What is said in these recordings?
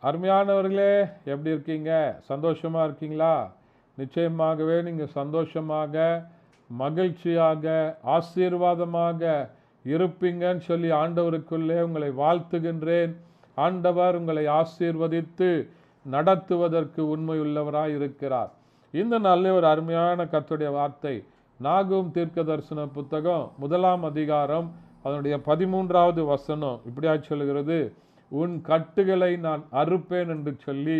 அருமையானவர்களே, எப்படி இருக்கீங்க? சந்தோஷமாக இருக்கீங்களா? நிச்சயமாகவே நீங்கள் சந்தோஷமாக, மகிழ்ச்சியாக, ஆசீர்வாதமாக இருப்பீங்கன்னு சொல்லி ஆண்டவருக்குள்ளே உங்களை வாழ்த்துகின்றேன். ஆண்டவர் உங்களை ஆசீர்வதித்து நடத்துவதற்கு உண்மையுள்ளவராய் இருக்கிறார். இந்த நாளில் ஒரு அருமையான கர்த்தருடைய வார்த்தை, நாகூம் தீர்க்க தரிசன புத்தகம் 1ஆம் அதிகாரம் அதனுடைய 13வது வசனம் இப்படியா சொல்கிறது, உன் கட்டுகளை நான் அறுப்பேன் என்று சொல்லி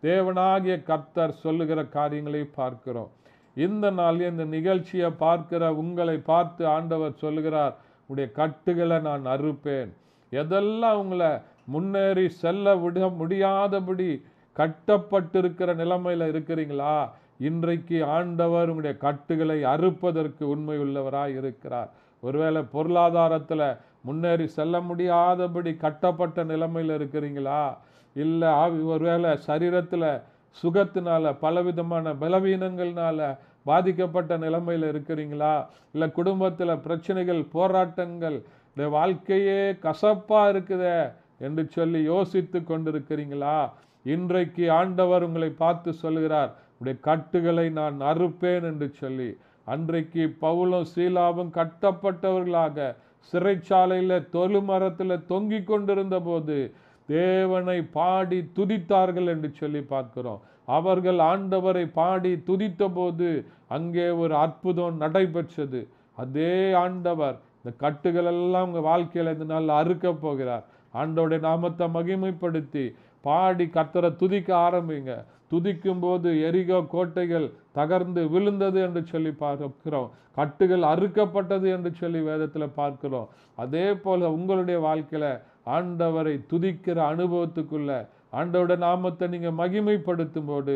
தேவனாகிய கர்த்தர் சொல்லுகிற காரியங்களை பார்க்கிறோம். இந்த நாளில் இந்த நிகழ்ச்சியை பார்க்கிற உங்களை பார்த்து ஆண்டவர் சொல்லுகிறார், உடைய கட்டுகளை நான் அறுப்பேன். எதெல்லாம் உங்களை முன்னேறி செல்ல முடியாதபடி கட்டப்பட்டிருக்கிற நிலைமையில் இருக்கிறீங்களா? இன்றைக்கு ஆண்டவர் உங்களுடைய கட்டுகளை அறுப்பதற்கு உண்மை உள்ளவராய் இருக்கிறார். ஒருவேளை பொருளாதாரத்தில் முன்னேறி செல்ல முடியாதபடி கட்டப்பட்ட நிலைமையில் இருக்கிறீங்களா? இல்லை ஒருவேளை சரீரத்தில் சுகத்தினால பலவிதமான பலவீனங்கள்னால பாதிக்கப்பட்ட நிலைமையில் இருக்கிறீங்களா? இல்லை குடும்பத்தில் பிரச்சனைகள், போராட்டங்கள், இந்த வாழ்க்கையே கசப்பாக இருக்குதே என்று சொல்லி யோசித்து கொண்டிருக்கிறீங்களா? இன்றைக்கு ஆண்டவர் உங்களை பார்த்து சொல்கிறார், உடைய கட்டுகளை நான் அறுப்பேன் என்று சொல்லி. அன்றைக்கு பவுலும் சீலாவும் கட்டப்பட்டவர்களாக சிறைச்சாலையில் தொழுமரத்தில் தொங்கிக் கொண்டிருந்த போது தேவனை பாடி துதித்தார்கள் என்று சொல்லி பார்க்கிறோம். அவர்கள் ஆண்டவரை பாடி துதித்த போது அங்கே ஒரு அற்புதம் நடைபெற்றது. அதே ஆண்டவர் இந்த கட்டுகள் எல்லாம் உங்கள் வாழ்க்கையில் இந்த நாள் அறுக்க போகிறார். ஆண்டவருடைய நாமத்தை மகிமைப்படுத்தி பாடி கர்த்தரை துதிக்க ஆரம்பிங்க. துதிக்கும் போது எரிகோ கோட்டைகள் தகர்ந்து விழுந்தது என்று சொல்லி பார்க்கிறோம். கட்டுகள் அறுக்கப்பட்டது என்று சொல்லி வேதத்தில் பார்க்கிறோம். அதே போல உங்களுடைய வாழ்க்கையில ஆண்டவரை துதிக்கிற அனுபவத்துக்குள்ள ஆண்டவருடைய நாமத்தை நீங்க மகிமைப்படுத்தும் போது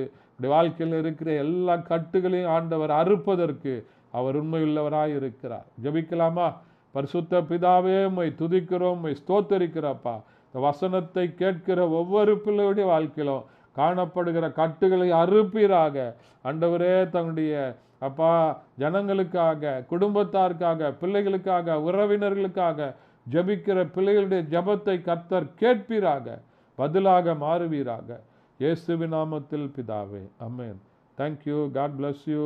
வாழ்க்கையில் இருக்கிற எல்லா கட்டுகளையும் ஆண்டவர் அறுப்பதற்கு அவர் உண்மையுள்ளவராய் இருக்கிறார். ஜெபிக்கலாமா? பரிசுத்த பிதாவே, உம்மை துதிக்கிறோம், உம்மை ஸ்தோத்தரிக்கிறப்பா. இந்த வசனத்தை கேட்கிற ஒவ்வொரு பிள்ளையுடைய வாழ்க்கையிலும் காணப்படுகிற கட்டுகளை அறுப்பீராக. ஆண்டவரே, தன்னுடைய அப்பா ஜனங்களுக்காக, குடும்பத்தாருக்காக, பிள்ளைகளுக்காக, உறவினர்களுக்காக ஜபிக்கிற பிள்ளைகளுடைய ஜபத்தை கர்த்தர் கேட்பீராக, பதிலாக மாறுவீராக. இயேசுவின் நாமத்தில் பிதாவே, ஆமென். Thank you. God bless you.